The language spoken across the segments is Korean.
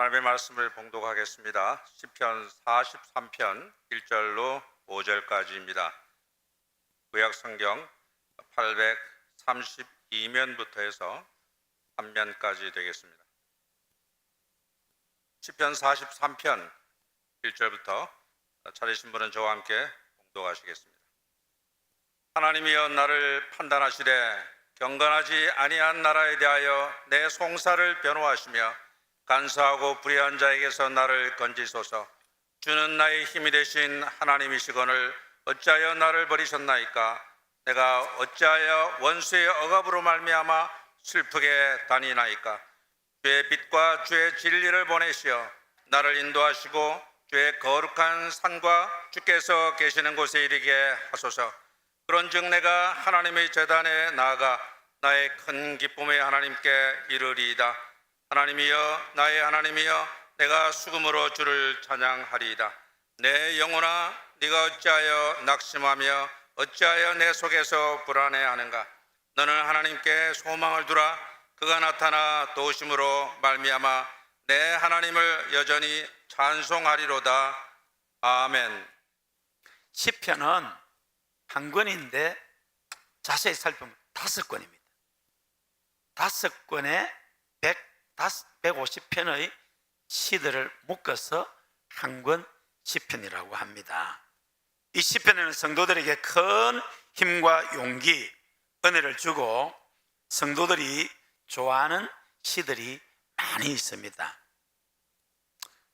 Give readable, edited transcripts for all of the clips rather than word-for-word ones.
하나님의 말씀을 봉독하겠습니다. 시편 43편 1절로 5절까지입니다. 구약 성경 832면부터 해서 3면까지 되겠습니다. 시편 43편 1절부터 찾으신 분은 저와 함께 봉독하시겠습니다. 하나님이여 나를 판단하시되 경건하지 아니한 나라에 대하여 내 송사를 변호하시며 간사하고 불의한 자에게서 나를 건지소서. 주는 나의 힘이 되신 하나님이시거늘 어찌하여 나를 버리셨나이까? 내가 어찌하여 원수의 억압으로 말미암아 슬프게 다니나이까? 주의 빛과 주의 진리를 보내시어 나를 인도하시고 주의 거룩한 산과 주께서 계시는 곳에 이르게 하소서. 그런즉 내가 하나님의 제단에 나아가 나의 큰 기쁨의 하나님께 이르리이다. 하나님이여 나의 하나님이여 내가 수금으로 주를 찬양하리이다. 내 영혼아 네가 어찌하여 낙심하며 어찌하여 내 속에서 불안해하는가? 너는 하나님께 소망을 두라. 그가 나타나 도우심으로 말미암아 내 하나님을 여전히 찬송하리로다. 아멘. 시편은 한 권인데 자세히 살펴보면 5권입니다. 5권에 150편의 시들을 묶어서 한 권 시편이라고 합니다. 이 시편에는 성도들에게 큰 힘과 용기, 은혜를 주고 성도들이 좋아하는 시들이 많이 있습니다.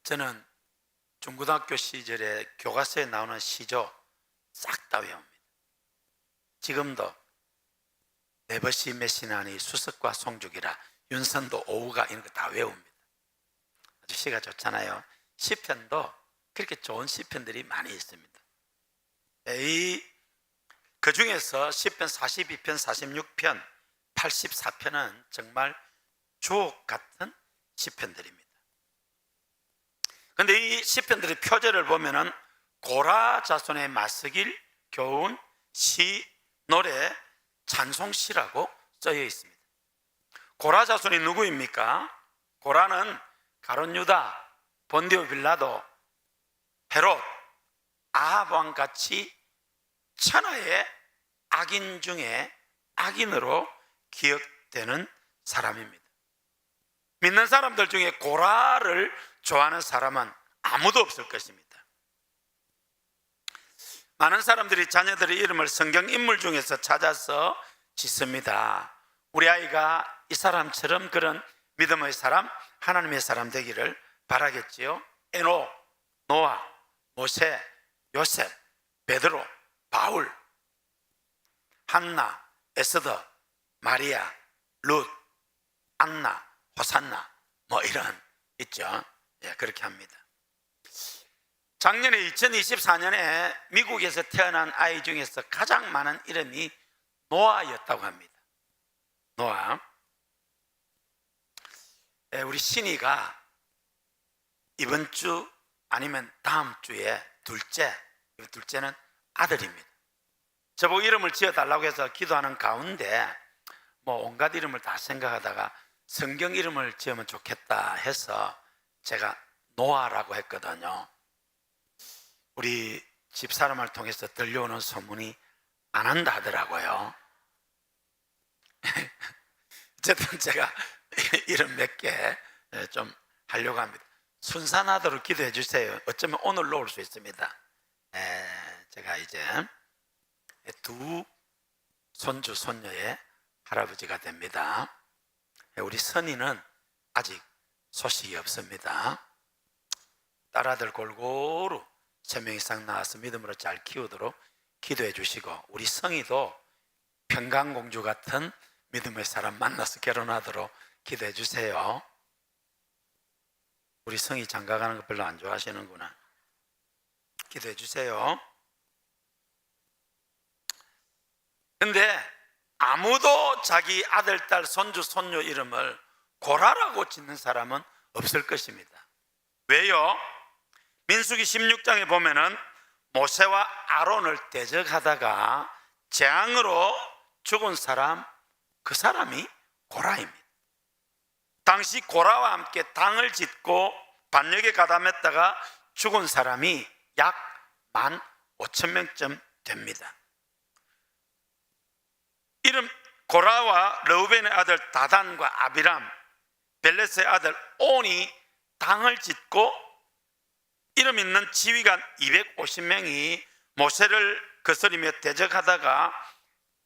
저는 중고등학교 시절에 교과서에 나오는 시조 싹 다 외웁니다. 지금도 네버시 메시나니 수석과 송죽이라 윤선도 오후가 이런 거 다 외웁니다. 아주 시가 좋잖아요. 시편도 그렇게 좋은 시편들이 많이 있습니다. 그 중에서 시편 42편, 46편, 84편은 정말 주옥 같은 시편들입니다. 그런데 이 시편들의 표제를 보면은 고라 자손의 맞서길, 교훈, 시, 노래, 찬송시라고 써여 있습니다. 고라 자손이 누구입니까? 고라는 가룟 유다, 본디오 빌라도, 헤롯, 아합 왕같이 천하의 악인 중에 악인으로 기억되는 사람입니다. 믿는 사람들 중에 고라를 좋아하는 사람은 아무도 없을 것입니다. 많은 사람들이 자녀들의 이름을 성경 인물 중에서 찾아서 짓습니다. 우리 아이가 이 사람처럼 그런 믿음의 사람, 하나님의 사람 되기를 바라겠지요. 에녹, 노아, 모세, 요셉, 베드로, 바울, 한나, 에스더, 마리아, 룻, 안나, 호산나 뭐 이런 있죠. 예, 그렇게 합니다. 작년에 2024년에 미국에서 태어난 아이 중에서 가장 많은 이름이 노아였다고 합니다. 노아. 우리 신이가 이번 주 아니면 다음 주에 둘째는 아들입니다. 저보고 이름을 지어달라고 해서 기도하는 가운데 뭐 온갖 이름을 다 생각하다가 성경 이름을 지으면 좋겠다 해서 제가 노아라고 했거든요. 우리 집사람을 통해서 들려오는 소문이 안 한다 하더라고요. 어쨌든 제가 이름 몇 개 좀 하려고 합니다. 순산하도록 기도해 주세요. 어쩌면 오늘로 올 수 있습니다. 제가 이제 두 손주 손녀의 할아버지가 됩니다. 우리 선이는 아직 소식이 없습니다. 딸아들 골고루 3명 이상 낳아서 믿음으로 잘 키우도록 기도해 주시고, 우리 성이도 평강공주 같은 믿음의 사람 만나서 결혼하도록 기도해 주세요. 우리 성이 장가가는 거 별로 안 좋아하시는구나. 기도해 주세요. 근데 아무도 자기 아들, 딸, 손주, 손녀 이름을 고라라고 짓는 사람은 없을 것입니다. 왜요? 민수기 16장에 보면은 모세와 아론을 대적하다가 재앙으로 죽은 사람, 그 사람이 고라입니다. 당시 고라와 함께 당을 짓고 반역에 가담했다가 죽은 사람이 약 15,000명쯤 됩니다. 이름 고라와 르우벤의 아들 다단과 아비람, 벨렛의 아들 온이 당을 짓고 이름 있는 지휘관 250명이 모세를 거스리며 대적하다가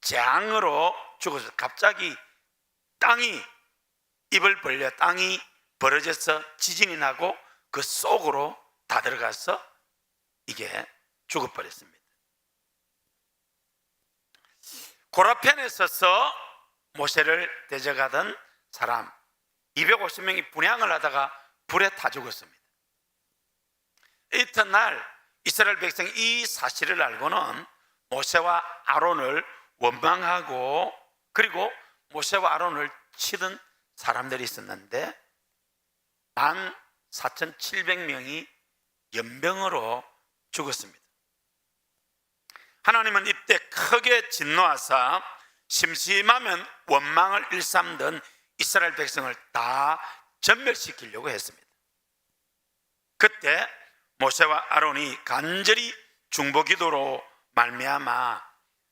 재앙으로 죽어서 갑자기 땅이 입을 벌려 땅이 벌어져서 지진이 나고 그 속으로 다 들어가서 이게 죽어버렸습니다. 고라편에 서서 모세를 대적하던 사람 250명이 분향을 하다가 불에 타 죽었습니다. 이튿날 이스라엘 백성이 이 사실을 알고는 모세와 아론을 원망하고 그리고 모세와 아론을 치던 사람들이 있었는데 14,700명이 연병으로 죽었습니다. 하나님은 이때 크게 진노하사 심심하면 원망을 일삼던 이스라엘 백성을 다 전멸시키려고 했습니다. 그때 모세와 아론이 간절히 중보기도로 말미암아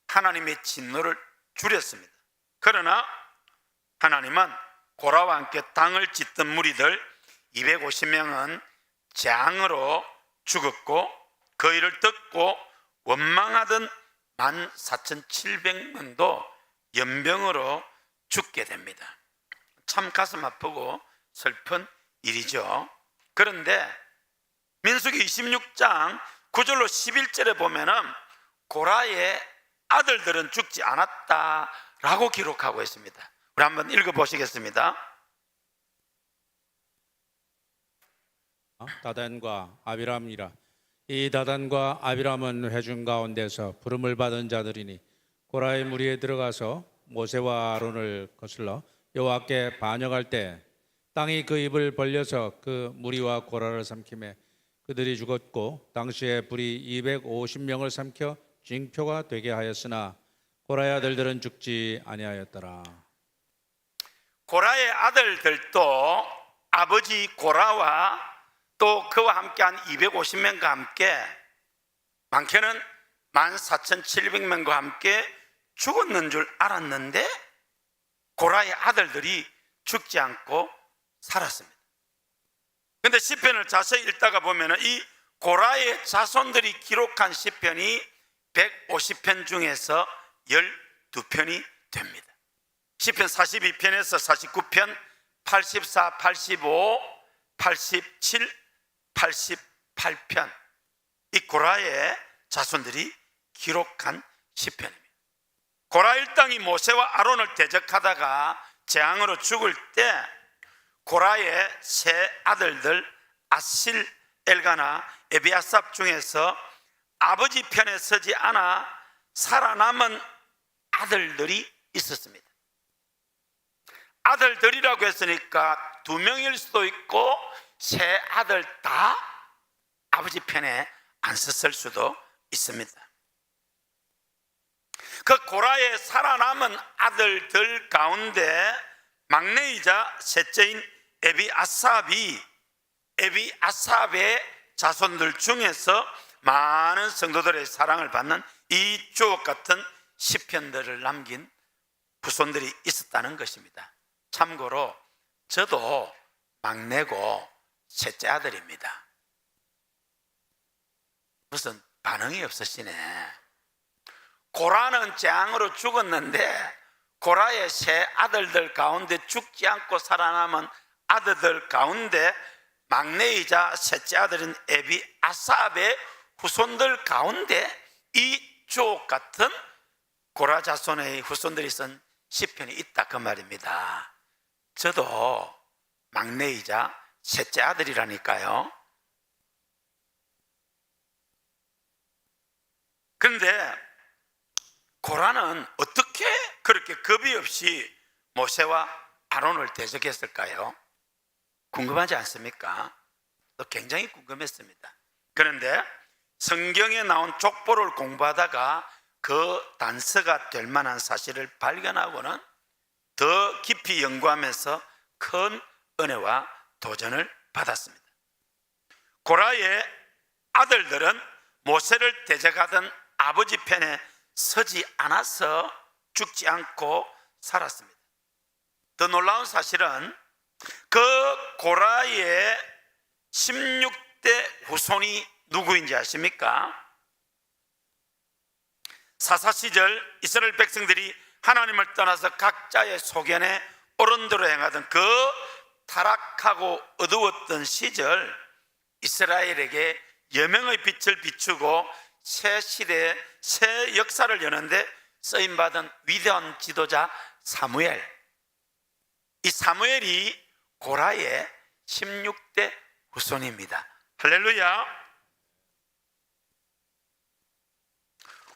하나님의 진노를 줄였습니다. 그러나 하나님은 고라와 함께 당을 짓던 무리들 250명은 재앙으로 죽었고 그 일을 듣고 원망하던 14,700명도 연병으로 죽게 됩니다. 참 가슴 아프고 슬픈 일이죠. 그런데 민수기 26장 9절로 11절에 보면은 고라의 아들들은 죽지 않았다라고 기록하고 있습니다. 우리 한번 읽어보시겠습니다. 다단과 아비람이라. 이 다단과 아비람은 회중 가운데서 부름을 받은 자들이니 고라의 무리에 들어가서 모세와 아론을 거슬러 여호와께 반역할 때 땅이 그 입을 벌려서 그 무리와 고라를 삼키매 그들이 죽었고 당시에 불이 250명을 삼켜 징표가 되게 하였으나 고라의 아들들은 죽지 아니하였더라. 고라의 아들들도 아버지 고라와 또 그와 함께한 250명과 함께 많게는 14,700명과 함께 죽었는 줄 알았는데 고라의 아들들이 죽지 않고 살았습니다. 그런데 시편을 자세히 읽다가 보면 이 고라의 자손들이 기록한 시편이 150편 중에서 12편이 됩니다. 시편 42편에서 49편, 84, 85, 87, 88편 이 고라의 자손들이 기록한 시편입니다. 고라 일당이 모세와 아론을 대적하다가 재앙으로 죽을 때 고라의 세 아들들 아실, 엘가나, 에비아삽 중에서 아버지 편에 서지 않아 살아남은 아들들이 있었습니다. 아들들이라고 했으니까 2명일 수도 있고 세 아들 다 아버지 편에 안 섰을 수도 있습니다. 그 고라의 살아남은 아들들 가운데 막내이자 셋째인 에비아삽의 자손들 중에서 많은 성도들의 사랑을 받는 이 주옥 같은 시편들을 남긴 후손들이 있었다는 것입니다. 참고로 저도 막내고 셋째 아들입니다. 무슨 반응이 없으시네. 고라는 재앙으로 죽었는데 고라의 세 아들들 가운데 죽지 않고 살아남은 아들들 가운데 막내이자 셋째 아들인 에비아삽의 후손들 가운데 이 주옥 같은 고라 자손의 후손들이 쓴 시편이 있다 그 말입니다. 저도 막내이자 셋째 아들이라니까요. 그런데 고라는 어떻게 그렇게 겁이 없이 모세와 아론을 대적했을까요? 궁금하지 않습니까? 또 굉장히 궁금했습니다. 그런데 성경에 나온 족보를 공부하다가 그 단서가 될 만한 사실을 발견하고는 더 깊이 연구하면서 큰 은혜와 도전을 받았습니다. 고라의 아들들은 모세를 대적하던 아버지 편에 서지 않아서 죽지 않고 살았습니다. 더 놀라운 사실은 그 고라의 16대 후손이 누구인지 아십니까? 사사 시절 이스라엘 백성들이 하나님을 떠나서 각자의 소견에 옳은 대로 행하던 그 타락하고 어두웠던 시절 이스라엘에게 여명의 빛을 비추고 새 시대, 새 역사를 여는데 쓰임받은 위대한 지도자 사무엘. 이 사무엘이 고라의 16대 후손입니다. 할렐루야.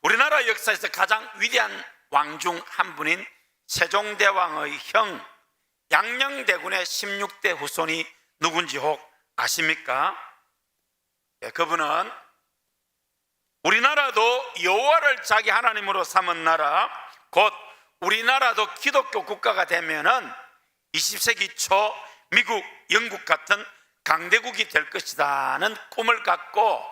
우리나라 역사에서 가장 위대한 왕 중 한 분인 세종대왕의 형 양녕대군의 16대 후손이 누군지 혹 아십니까? 그분은 우리나라도 여호와를 자기 하나님으로 삼은 나라, 곧 우리나라도 기독교 국가가 되면은 20세기 초 미국, 영국 같은 강대국이 될 것이다는 꿈을 갖고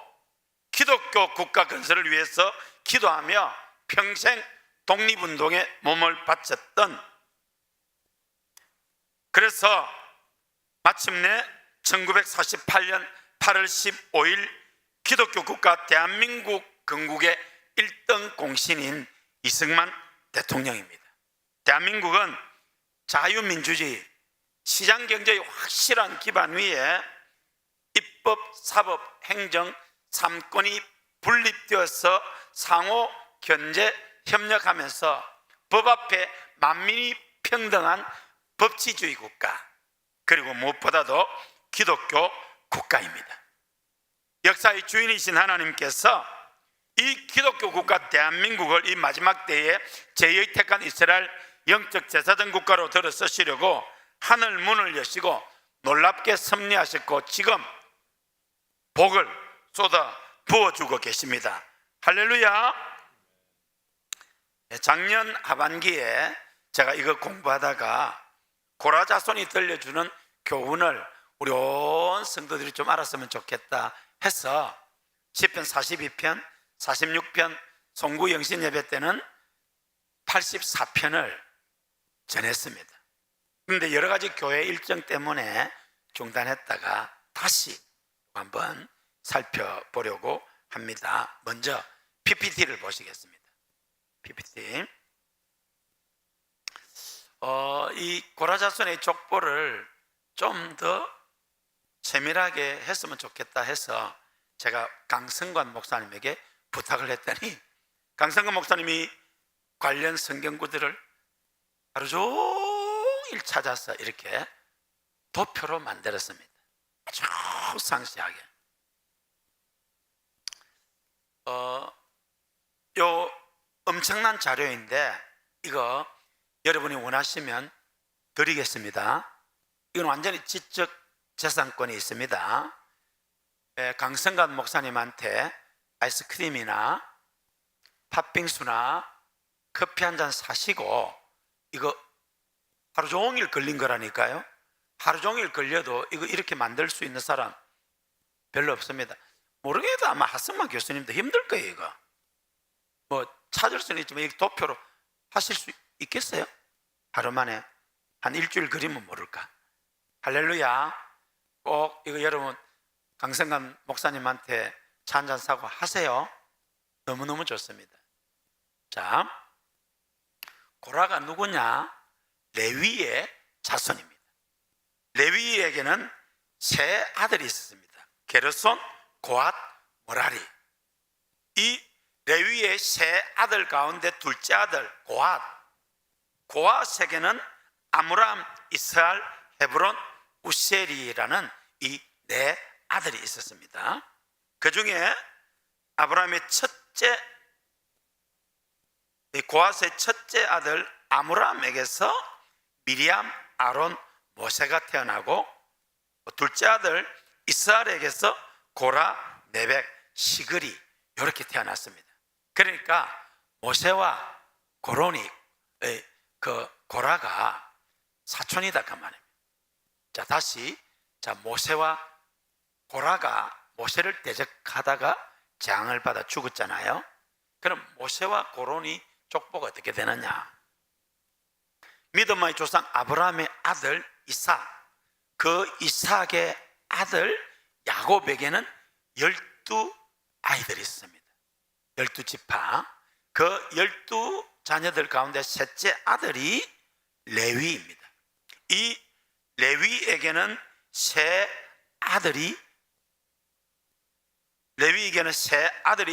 기독교 국가 건설을 위해서 기도하며 평생 독립운동에 몸을 바쳤던, 그래서 마침내 1948년 8월 15일 기독교 국가 대한민국 건국의 1등 공신인 이승만 대통령입니다. 대한민국은 자유민주주의, 시장경제의 확실한 기반 위에 입법, 사법, 행정 3권이 분립되어서 상호 견제 협력하면서 법 앞에 만민이 평등한 법치주의 국가, 그리고 무엇보다도 기독교 국가입니다. 역사의 주인이신 하나님께서 이 기독교 국가 대한민국을 이 마지막 때에 제의 택한 이스라엘 영적 제사장 국가로 들어 쓰시려고 하늘 문을 여시고 놀랍게 섭리하셨고 지금 복을 쏟아 부어주고 계십니다. 할렐루야. 작년 하반기에 제가 이거 공부하다가 고라 자손이 들려주는 교훈을 우리 온 성도들이 좀 알았으면 좋겠다 해서 시편 42편, 46편, 송구 영신 예배 때는 84편을 전했습니다. 그런데 여러 가지 교회 일정 때문에 중단했다가 다시 한번 살펴보려고 합니다. 먼저 PPT를 보시겠습니다. PPT. 이 고라자손의 족보를 좀 더 세밀하게 했으면 좋겠다 해서 제가 강성관 목사님에게 부탁을 했더니 강성관 목사님이 관련 성경구들을 하루 종일 찾아서 이렇게 도표로 만들었습니다. 아주 상세하게. 요 엄청난 자료인데 이거 여러분이 원하시면 드리겠습니다. 이건 완전히 지적 재산권이 있습니다. 강성관 목사님한테 아이스크림이나 팥빙수나 커피 한 잔 사시고, 이거 하루 종일 걸린 거라니까요. 하루 종일 걸려도 이거 이렇게 만들 수 있는 사람 별로 없습니다. 모르겠도 아마 하승만 교수님도 힘들 거예요. 이거 뭐 찾을 수는 있지만 이 도표로 하실 수 있겠어요? 하루 만에 한 일주일 그리면 모를까. 할렐루야. 꼭 이거 여러분 강성관 목사님한테 차 한잔 사고 하세요. 너무너무 좋습니다. 자, 고라가 누구냐? 레위의 자손입니다. 레위에게는 세 아들이 있었습니다. 게르손, 고앗, 모라리. 이 레위의 세 아들 가운데 둘째 아들 고앗에게는 아므람, 이스라엘, 헤브론, 우셀이라는 이 네 아들이 있었습니다. 그 중에 아브라함의 첫째, 고앗의 첫째 아들 아므람에게서 미리암, 아론, 모세가 태어나고, 둘째 아들 이스라엘에게서 고라, 네벡, 시그리 이렇게 태어났습니다. 그러니까 모세와 고라가 사촌이다 그 말입니다. 자, 다시 모세와 고라가 모세를 대적하다가 재앙을 받아 죽었잖아요. 그럼 모세와 고론이 족보가 어떻게 되느냐? 믿음의 조상 아브라함의 아들 이삭, 그 이삭의 아들 야곱에게는 12아이들이 있습니다. 12지파. 그 12자녀들 가운데 셋째 아들이 레위입니다. 이 레위에게는 세 아들이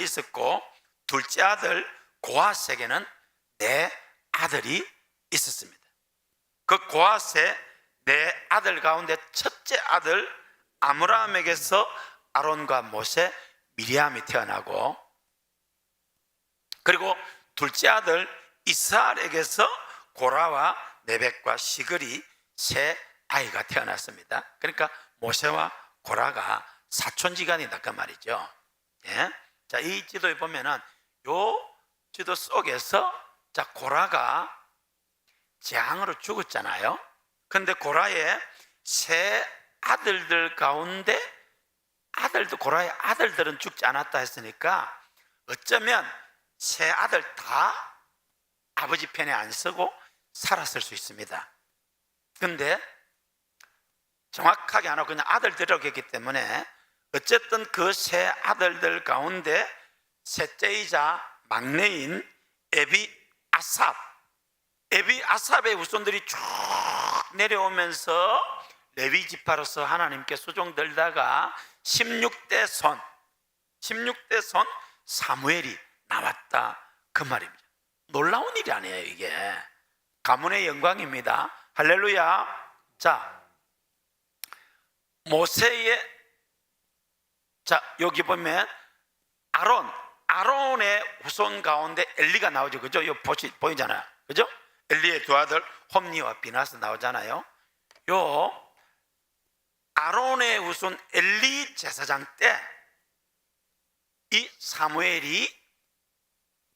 있었고, 둘째 아들 고핫에게는 4아들이 있었습니다. 그 고핫의 4아들 가운데 첫째 아들 아므람에게서 아론과 모세, 미리암이 태어나고, 그리고 둘째 아들 이스라엘에게서 고라와 네벡과 시글이 세 아이가 태어났습니다. 그러니까 모세와 고라가 사촌지간이다 그 말이죠. 예? 자, 이 지도에 보면은 요 지도 속에서 고라가 재앙으로 죽었잖아요. 근데 고라의 세 아들들 가운데 고라의 아들들은 죽지 않았다 했으니까 어쩌면 세 아들 다 아버지 편에 안 서고 살았을 수 있습니다. 근데 정확하게 안 하고 그냥 아들들이라고 했기 때문에 어쨌든 그 세 아들들 가운데 셋째이자 막내인 에비아삽의 후손들이 쭉 내려오면서 레위 지파로서 하나님께 수종들다가 16대 손 사무엘이 나왔다 그 말입니다. 놀라운 일이 아니에요. 이게 가문의 영광입니다. 할렐루야. 자, 모세의 여기 보면 아론의 후손 가운데 엘리가 나오죠. 그죠? 이거 보이잖아요. 그죠? 엘리의 두 아들 홈니와 비나스 나오잖아요. 요 아론의 후손 엘리 제사장 때 이 사무엘이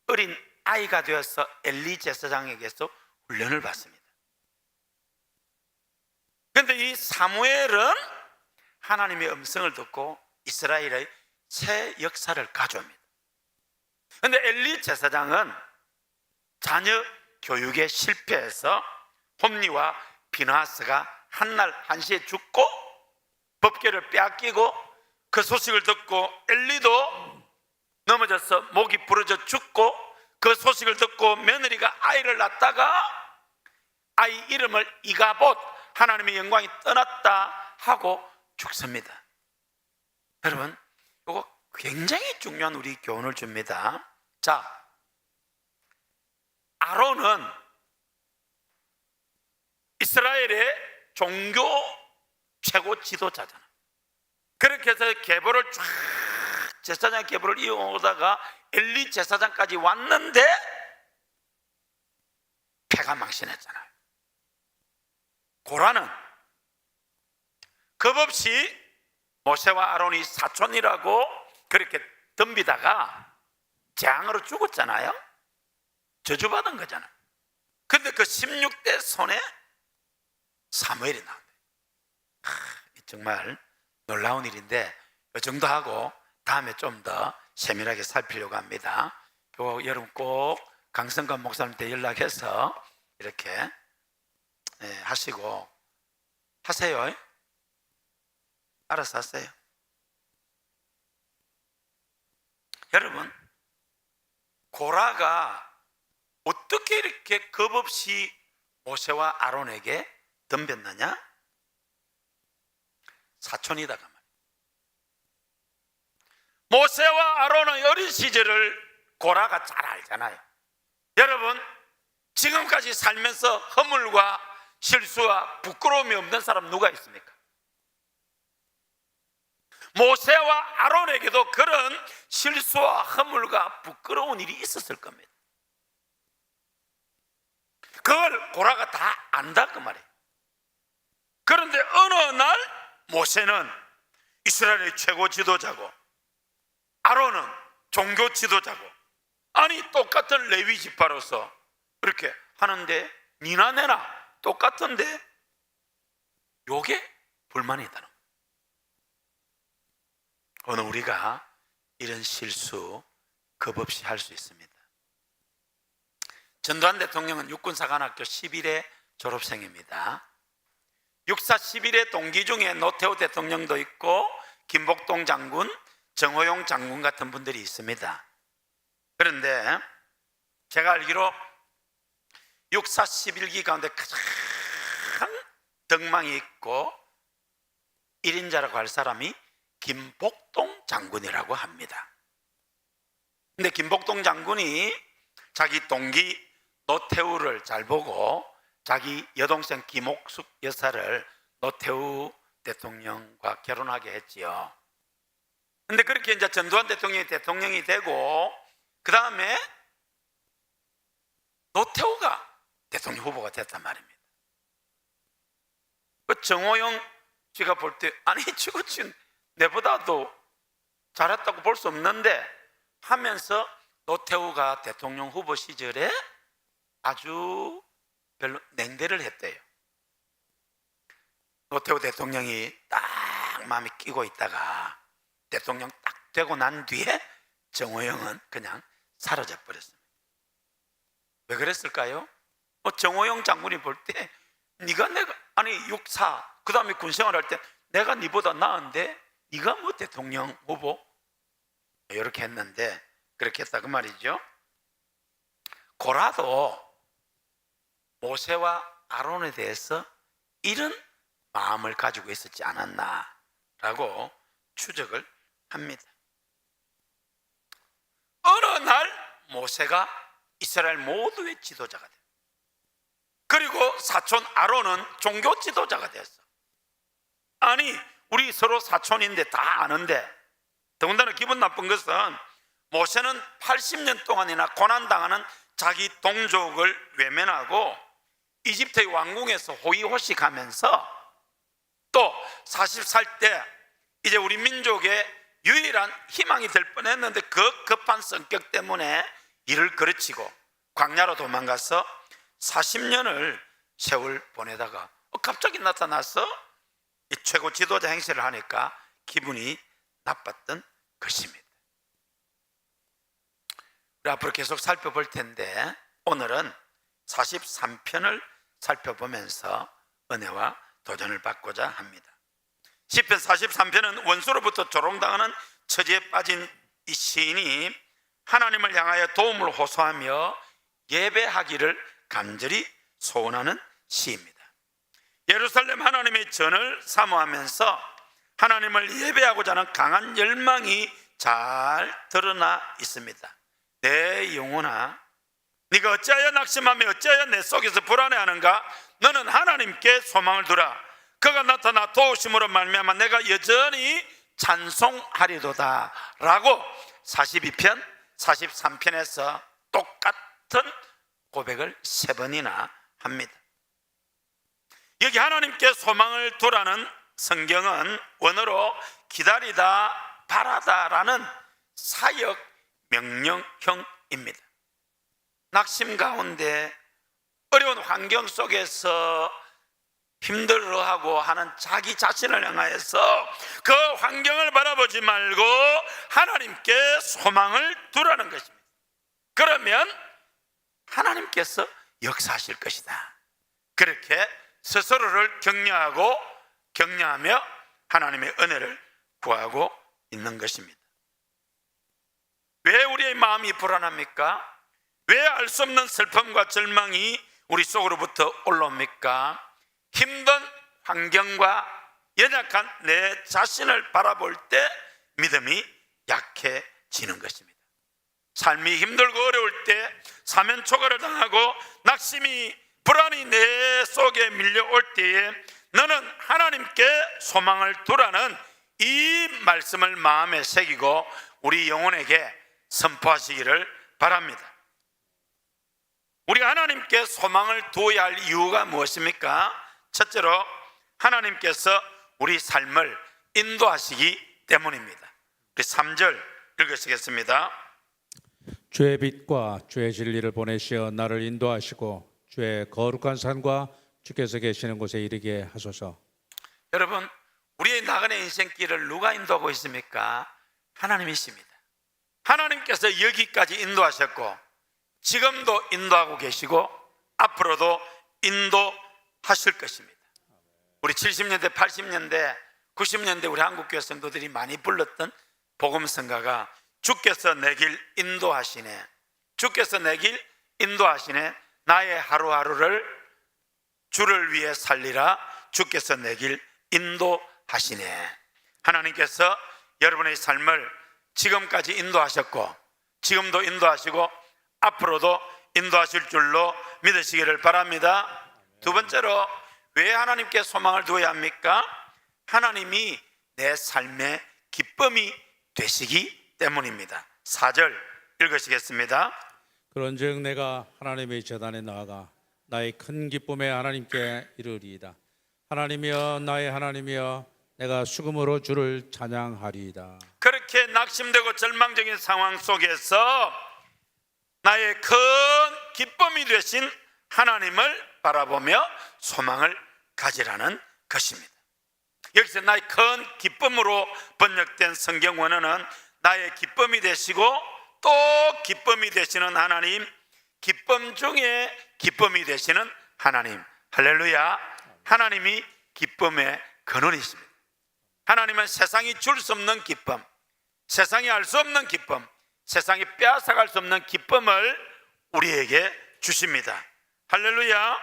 어린 아이가 되어서 엘리 제사장에게서 훈련을 받습니다. 그런데 이 사무엘은 하나님의 음성을 듣고 이스라엘의 새 역사를 가져옵니다. 그런데 엘리 제사장은 자녀 교육에 실패해서 홈니와 비나스가 한날 한시에 죽고 법궤를 빼앗기고 그 소식을 듣고 엘리도 넘어져서 목이 부러져 죽고 그 소식을 듣고 며느리가 아이를 낳다가 아이 이름을 이가봇, 하나님의 영광이 떠났다 하고 죽습니다. 여러분, 이거 굉장히 중요한 우리 교훈을 줍니다. 자, 아론은 이스라엘의 종교 최고 지도자잖아. 그렇게 해서 계보를 쫙 제사장 계보를 이어오다가 엘리 제사장까지 왔는데 패가 망신했잖아요. 고라는 겁없이 모세와 아론이 사촌이라고 그렇게 덤비다가 재앙으로 죽었잖아요. 저주받은 거잖아요. 근데 그 16대 손에 사무엘이 나온대. 정말 놀라운 일인데 이 정도 하고 다음에 좀 더 세밀하게 살피려고 합니다. 여러분 꼭 강성관 목사님한테 연락해서 이렇게 하시고 하세요. 알아서 하세요. 여러분, 고라가 어떻게 이렇게 겁없이 모세와 아론에게 덤볐느냐? 사촌이다가 말이에요. 모세와 아론의 어린 시절을 고라가 잘 알잖아요. 여러분, 지금까지 살면서 허물과 실수와 부끄러움이 없는 사람 누가 있습니까? 모세와 아론에게도 그런 실수와 허물과 부끄러운 일이 있었을 겁니다. 그걸 고라가 다 안다 그 말이에요. 그런데 어느 날 모세는 이스라엘의 최고 지도자고 아론은 종교 지도자고, 아니 똑같은 레위 지파로서 그렇게 하는데 니나 내나 똑같은데 요게 불만이다. 오늘 우리가 이런 실수 겁없이 할 수 있습니다. 전두환 대통령은 육군사관학교 11회 졸업생입니다. 육사 11회 동기 중에 노태우 대통령도 있고 김복동 장군, 정호용 장군 같은 분들이 있습니다. 그런데 제가 알기로 육사 11기 가운데 가장 덕망이 있고 1인자라고 할 사람이 김복동 장군이라고 합니다. 근데 김복동 장군이 자기 동기 노태우를 잘 보고 자기 여동생 김옥숙 여사를 노태우 대통령과 결혼하게 했지요. 근데 그렇게 이제 전두환 대통령이 되고 그 다음에 노태우가 대통령 후보가 됐단 말입니다. 그 정호영 씨가 볼 때 아니 지금 내보다도 잘했다고 볼 수 없는데 하면서 노태우가 대통령 후보 시절에 아주 별로 냉대를 했대요. 노태우 대통령이 딱 마음이 끼고 있다가 대통령 딱 되고 난 뒤에 정호영은 그냥 사라져 버렸습니다. 왜 그랬을까요? 정호영 장군이 볼 때 네가 내가 아니 육사 그 다음에 군생활 할 때 내가 네보다 나은데 네가 뭐 대통령 후보 이렇게 했는데 그렇게 했다 그 말이죠. 고라도 모세와 아론에 대해서 이런 마음을 가지고 있었지 않았나라고 추적을 합니다. 어느 날 모세가 이스라엘 모두의 지도자가 돼요. 그리고 사촌 아론은 종교 지도자가 됐어. 아니 우리 서로 사촌인데 다 아는데 더군다나 기분 나쁜 것은 모세는 80년 동안이나 고난당하는 자기 동족을 외면하고 이집트의 왕궁에서 호의호식하면서 또 40살 때 이제 우리 민족의 유일한 희망이 될 뻔했는데 그 급한 성격 때문에 일을 그르치고 광야로 도망가서 40년을 세월 보내다가 갑자기 나타나서 이 최고 지도자 행세를 하니까 기분이 나빴던 것입니다. 우리 앞으로 계속 살펴볼 텐데 오늘은 43편을 살펴보면서 은혜와 도전을 받고자 합니다. 시편 43편은 원수로부터 조롱당하는 처지에 빠진 이 시인이 하나님을 향하여 도움을 호소하며 예배하기를 간절히 소원하는 시입니다. 예루살렘 하나님의 전을 사모하면서 하나님을 예배하고자 하는 강한 열망이 잘 드러나 있습니다. 내 영혼아 네가 어찌하여 낙심하며 어찌하여 내 속에서 불안해하는가? 너는 하나님께 소망을 두라. 그가 나타나 도우심으로 말미암아 내가 여전히 찬송하리도다 라고 42편 43편에서 똑같은 고백을 3번이나 합니다. 여기 하나님께 소망을 두라는 성경은 원어로 기다리다 바라다라는 사역 명령형입니다. 낙심 가운데 어려운 환경 속에서 힘들어하고 하는 자기 자신을 향하여서 그 환경을 바라보지 말고 하나님께 소망을 두라는 것입니다. 그러면 하나님께서 역사하실 것이다. 그렇게 스스로를 격려하며 하나님의 은혜를 구하고 있는 것입니다. 왜 우리의 마음이 불안합니까? 왜 알 수 없는 슬픔과 절망이 우리 속으로부터 올라옵니까? 힘든 환경과 연약한 내 자신을 바라볼 때 믿음이 약해지는 것입니다. 삶이 힘들고 어려울 때 사면 초과를 당하고 낙심이 불안이 내 속에 밀려올 때에 너는 하나님께 소망을 두라는 이 말씀을 마음에 새기고 우리 영혼에게 선포하시기를 바랍니다. 우리가 하나님께 소망을 두어야 할 이유가 무엇입니까? 첫째로 하나님께서 우리 삶을 인도하시기 때문입니다. 우리 3절 읽으시겠습니다. 주의 빛과 주의 진리를 보내시어 나를 인도하시고 주의 거룩한 산과 주께서 계시는 곳에 이르게 하소서. 여러분, 우리의 나간의 인생길을 누가 인도하고 있습니까? 하나님이십니다. 하나님께서 여기까지 인도하셨고 지금도 인도하고 계시고 앞으로도 인도하실 것입니다. 우리 70년대, 80년대, 90년대 우리 한국교회 성도들이 많이 불렀던 복음성가가 주께서 내 길 인도하시네, 주께서 내 길 인도하시네, 나의 하루하루를 주를 위해 살리라, 주께서 내 길 인도하시네. 하나님께서 여러분의 삶을 지금까지 인도하셨고 지금도 인도하시고 앞으로도 인도하실 줄로 믿으시기를 바랍니다. 두 번째로 왜 하나님께 소망을 두어야 합니까? 하나님이 내 삶의 기쁨이 되시기 때문입니다. 4절 읽으시겠습니다. 그런즉 내가 하나님의 제단에 나아가 나의 큰 기쁨에 하나님께 이르리이다. 하나님이여 나의 하나님이여 내가 수금으로 주를 찬양하리이다. 그렇게 낙심되고 절망적인 상황 속에서 나의 큰 기쁨이 되신 하나님을 바라보며 소망을 가지라는 것입니다. 여기서 나의 큰 기쁨으로 번역된 성경 원어는 나의 기쁨이 되시고 또 기쁨이 되시는 하나님, 기쁨 중에 기쁨이 되시는 하나님. 할렐루야. 하나님이 기쁨의 근원이십니다. 하나님은 세상이 줄 수 없는 기쁨, 세상이 알 수 없는 기쁨, 세상이 빼앗아갈 수 없는 기쁨을 우리에게 주십니다. 할렐루야.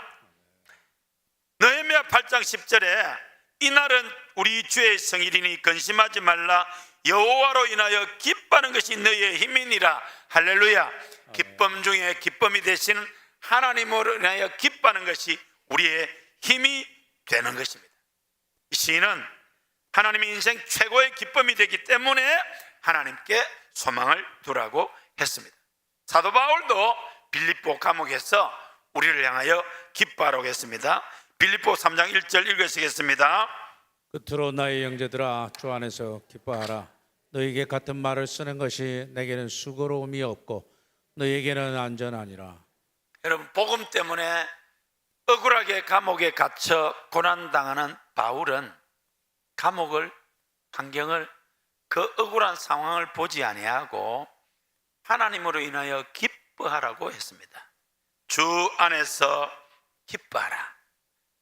느헤미야 8장 10절에 이날은 우리 주의 성일이니 근심하지 말라, 여호와로 인하여 기뻐하는 것이 너희의 힘이니라. 할렐루야. 기쁨 중에 기쁨이 되시는 하나님으로 인하여 기뻐하는 것이 우리의 힘이 되는 것입니다. 이 시인은 하나님의 인생 최고의 기쁨이 되기 때문에 하나님께 소망을 두라고 했습니다. 사도 바울도 빌립보 감옥에서 우리를 향하여 기뻐하라고 했습니다. 빌립보 3장 1절 읽으시겠습니다. 끝으로 나의 형제들아 주 안에서 기뻐하라. 너에게 같은 말을 쓰는 것이 내게는 수고로움이 없고 너에게는 안전하니라. 여러분, 복음 때문에 억울하게 감옥에 갇혀 고난당하는 바울은 감옥을, 환경을, 그 억울한 상황을 보지 아니하고 하나님으로 인하여 기뻐하라고 했습니다. 주 안에서 기뻐하라.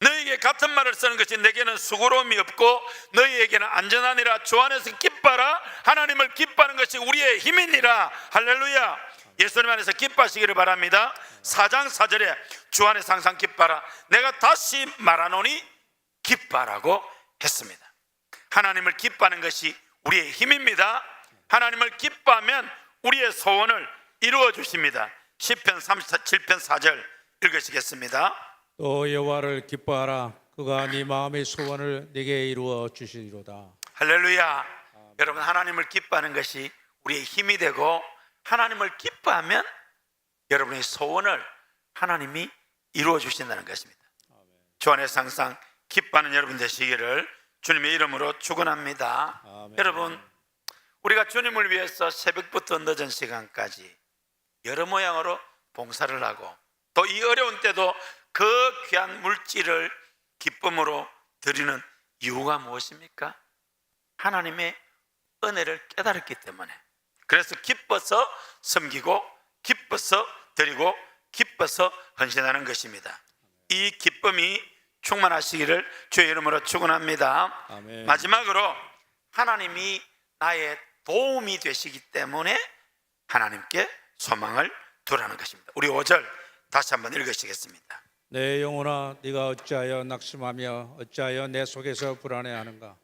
너희에게 같은 말을 쓰는 것이 내게는 수고로움이 없고 너희에게는 안전하니라. 주 안에서 기뻐하라. 하나님을 기뻐하는 것이 우리의 힘이니라. 할렐루야. 예수님 안에서 기뻐하시기를 바랍니다. 4장 4절에 주 안에서 항상 기뻐하라. 내가 다시 말하노니 기뻐하라고 했습니다. 하나님을 기뻐하는 것이 우리의 힘입니다. 하나님을 기뻐하면 우리의 소원을 이루어 주십니다. 시편 37편 4절 읽으시겠습니다. 또 여호와를 기뻐하라. 그가 네 마음의 소원을 네게 이루어 주시리로다. 할렐루야. 여러분, 하나님을 기뻐하는 것이 우리의 힘이 되고 하나님을 기뻐하면 여러분의 소원을 하나님이 이루어 주신다는 것입니다. 주 안에서 항상 기뻐하는 여러분 되시기를 주님의 이름으로 축원합니다. 여러분, 우리가 주님을 위해서 새벽부터 늦은 시간까지 여러 모양으로 봉사를 하고 또 이 어려운 때도 그 귀한 물질을 기쁨으로 드리는 이유가 무엇입니까? 하나님의 은혜를 깨달았기 때문에. 그래서 기뻐서 섬기고 기뻐서 드리고 기뻐서 헌신하는 것입니다. 이 기쁨이 충만하시기를 주의 이름으로 축원합니다. 아멘. 마지막으로 하나님이 나의 도움이 되시기 때문에 하나님께 소망을 두라는 것입니다. 우리 5절 다시 한번 읽으시겠습니다. 내 영혼아 네가 어찌하여 낙심하며 어찌하여 내 속에서 불안해하는가?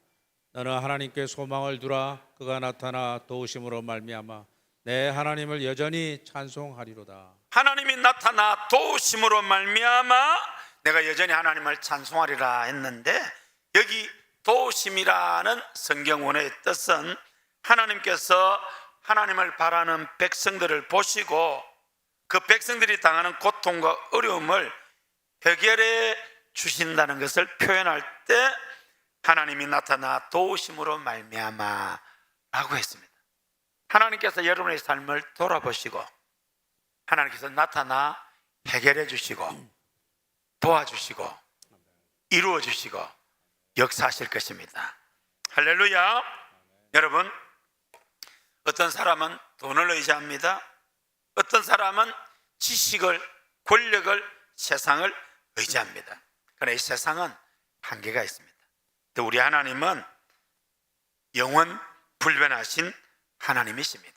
너는 하나님께 소망을 두라. 그가 나타나 도우심으로 말미암아 내 하나님을 여전히 찬송하리로다. 하나님이 나타나 도우심으로 말미암아 내가 여전히 하나님을 찬송하리라 했는데, 여기 도우심이라는 성경원의 뜻은 하나님께서 하나님을 바라는 백성들을 보시고 그 백성들이 당하는 고통과 어려움을 해결해 주신다는 것을 표현할 때 하나님이 나타나 도우심으로 말미암아 라고 했습니다. 하나님께서 여러분의 삶을 돌아보시고 하나님께서 나타나 해결해 주시고 도와주시고 이루어 주시고 역사하실 것입니다. 할렐루야. 여러분, 어떤 사람은 돈을 의지합니다. 어떤 사람은 지식을, 권력을, 세상을 의지합니다. 그러나 이 세상은 한계가 있습니다. 또 우리 하나님은 영원 불변하신 하나님이십니다.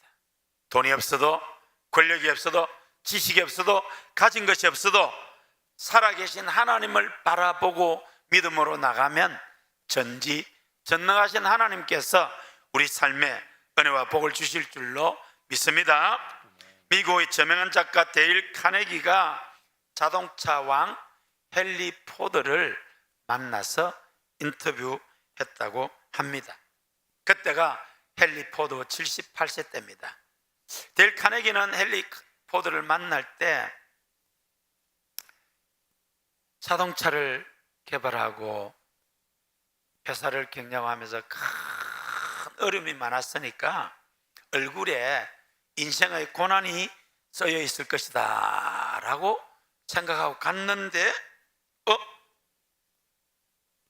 돈이 없어도, 권력이 없어도, 지식이 없어도, 가진 것이 없어도 살아계신 하나님을 바라보고 믿음으로 나가면 전지전능하신 하나님께서 우리 삶에 은혜와 복을 주실 줄로 믿습니다. 미국의 저명한 작가 데일 카네기가 자동차 왕 헨리 포드를 만나서 인터뷰했다고 합니다. 그때가 헨리 포드 78세 때입니다. 데일 카네기는 헨리 포드를 만날 때 자동차를 개발하고 회사를 경영하면서 큰 어려움이 많았으니까 얼굴에 인생의 고난이 쓰여 있을 것이다 라고 생각하고 갔는데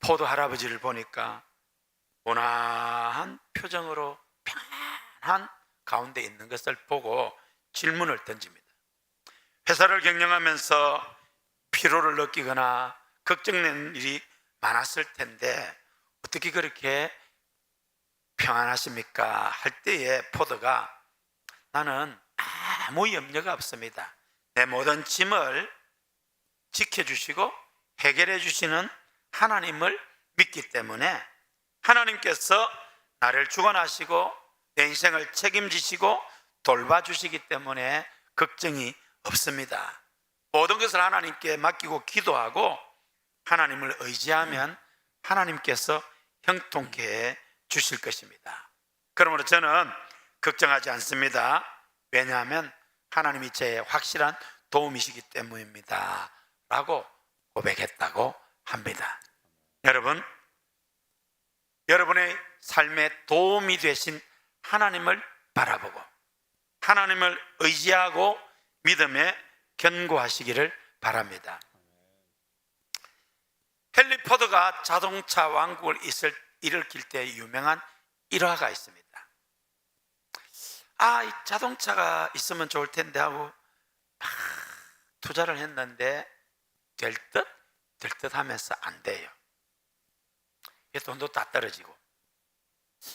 포도 할아버지를 보니까 온화한 표정으로 편안한 가운데 있는 것을 보고 질문을 던집니다. 회사를 경영하면서 피로를 느끼거나 걱정되는 일이 많았을 텐데 어떻게 그렇게 평안하십니까? 할 때에 포드가 나는 아무 염려가 없습니다. 내 모든 짐을 지켜주시고 해결해 주시는 하나님을 믿기 때문에 하나님께서 나를 주관하시고 내 인생을 책임지시고 돌봐주시기 때문에 걱정이 없습니다. 모든 것을 하나님께 맡기고 기도하고 하나님을 의지하면 하나님께서 형통케 해 주실 것입니다. 그러므로 저는 걱정하지 않습니다. 왜냐하면 하나님이 제 확실한 도움이시기 때문입니다 라고 고백했다고 합니다. 여러분, 여러분의 삶에 도움이 되신 하나님을 바라보고 하나님을 의지하고 믿음에 견고하시기를 바랍니다. 헨리 포드가 자동차 왕국을 일으킬 때 유명한 일화가 있습니다. 이 자동차가 있으면 좋을 텐데 하고 막 투자를 했는데 될 듯 하면서 안 돼요. 돈도 다 떨어지고.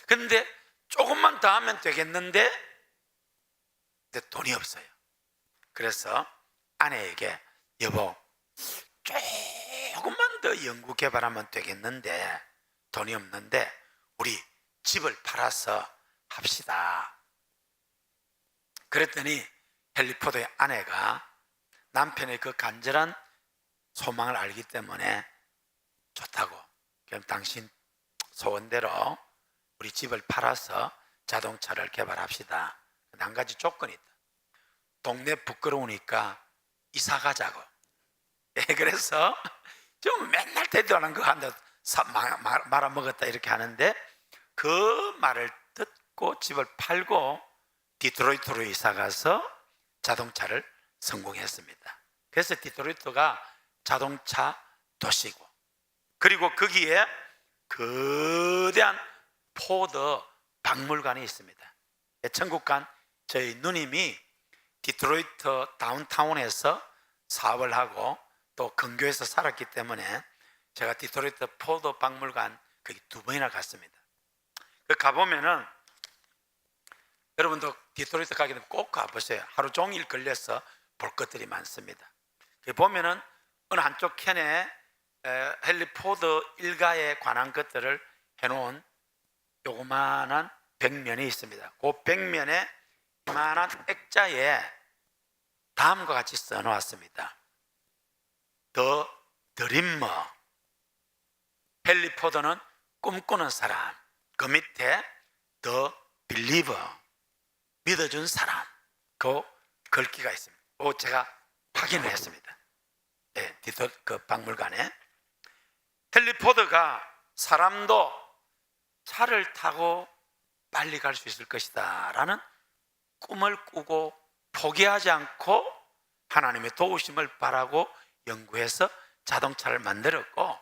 그런데 조금만 더 하면 되겠는데 근데 돈이 없어요. 그래서 아내에게 여보 조금만 더 연구 개발하면 되겠는데 돈이 없는데 우리 집을 팔아서 합시다. 그랬더니 헨리 포드의 아내가 남편의 그 간절한 소망을 알기 때문에 좋다고, 그럼 당신 소원대로 우리 집을 팔아서 자동차를 개발합시다. 한 가지 조건이 있다. 동네 부끄러우니까 이사 가자고. 그래서 좀 맨날 대도하는 거 한다 말아먹었다 이렇게 하는데 그 말을 듣고 집을 팔고 디트로이트로 이사 가서 자동차를 성공했습니다. 그래서 디트로이트가 자동차 도시고, 그리고 거기에 거대한 포드 박물관이 있습니다. 천국 간 저희 누님이 디트로이트 다운타운에서 사업을 하고 또 근교에서 살았기 때문에 제가 디트로이트 포드 박물관 거기 2번이나 갔습니다. 가보면은 여러분도 디트로이트 가게 되면 꼭 가보세요. 하루 종일 걸려서 볼 것들이 많습니다. 보면은 어느 한쪽 캔에 헨리 포드 일가에 관한 것들을 해놓은 요만한 벽면이 있습니다. 그 벽면에 이만한 액자에 다음과 같이 써놓았습니다. The Dreamer, 헨리 포드는 꿈꾸는 사람. 그 밑에 The Believer, 믿어준 사람. 그 글귀가 있습니다. 제가 확인을 했습니다. 네, 그 박물관에. 헨리 포드가 사람도 차를 타고 빨리 갈 수 있을 것이다 라는 꿈을 꾸고 포기하지 않고 하나님의 도우심을 바라고 연구해서 자동차를 만들었고,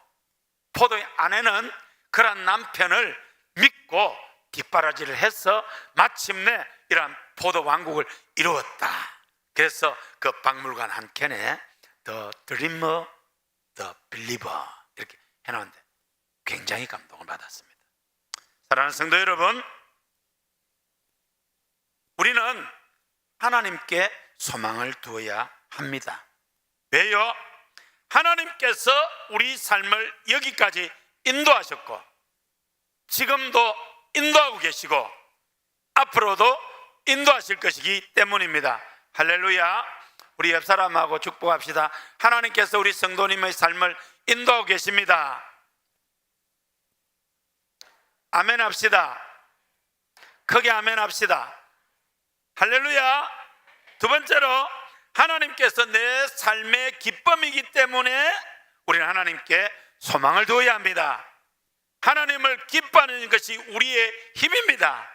포도의 아내는 그런 남편을 믿고 뒷바라지를 해서 마침내 이러한 포도 왕국을 이루었다. 그래서 그 박물관 한 켠에 The Dreamer, The Believer 이렇게 해놓은데 굉장히 감동을 받았습니다. 사랑하는 성도 여러분, 우리는 하나님께 소망을 두어야 합니다. 왜요? 하나님께서 우리 삶을 여기까지 인도하셨고 지금도 인도하고 계시고 앞으로도 인도하실 것이기 때문입니다. 할렐루야. 우리 옆 사람하고 축복합시다. 하나님께서 우리 성도님의 삶을 인도하고 계십니다. 아멘 합시다. 크게 아멘 합시다. 할렐루야. 두 번째로, 하나님께서 내 삶의 기쁨이기 때문에 우리는 하나님께 소망을 두어야 합니다. 하나님을 기뻐하는 것이 우리의 힘입니다.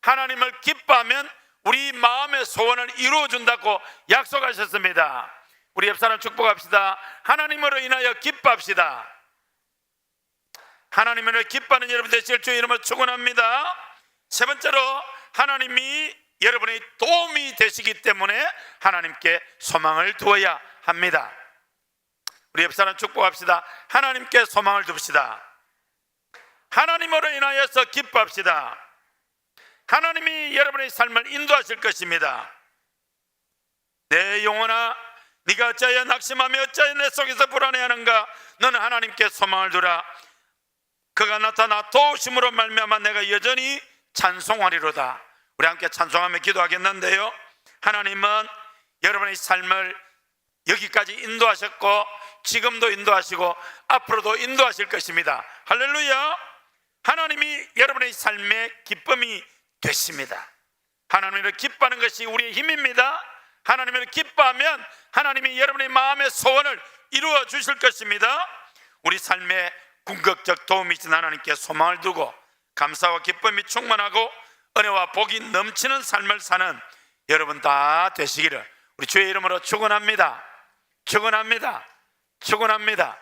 하나님을 기뻐하면 우리 마음의 소원을 이루어준다고 약속하셨습니다. 우리 옆 사람 축복합시다. 하나님으로 인하여 기뻐합시다. 하나님을 기뻐하는 여러분 되실 주의 이름으로 축원합니다. 세 번째로, 하나님이 여러분의 도움이 되시기 때문에 하나님께 소망을 두어야 합니다. 우리 옆 사람 축복합시다. 하나님께 소망을 둡시다. 하나님으로 인하여서 기뻐합시다. 하나님이 여러분의 삶을 인도하실 것입니다. 내 영혼아, 네가 어찌하여 낙심하며 어찌하여 내 속에서 불안해하는가? 너는 하나님께 소망을 두라. 그가 나타나 도우심으로 말미암아 내가 여전히 찬송하리로다. 우리 함께 찬송하며 기도하겠는데요, 하나님은 여러분의 삶을 여기까지 인도하셨고 지금도 인도하시고 앞으로도 인도하실 것입니다. 할렐루야. 하나님이 여러분의 삶의 기쁨이 되십니다. 하나님을 기뻐하는 것이 우리의 힘입니다. 하나님을 기뻐하면 하나님이 여러분의 마음의 소원을 이루어 주실 것입니다. 우리 삶에 궁극적 도움이 있는 하나님께 소망을 두고 감사와 기쁨이 충만하고 은혜와 복이 넘치는 삶을 사는 여러분 다 되시기를 우리 주의 이름으로 축원합니다. 축원합니다. 축원합니다.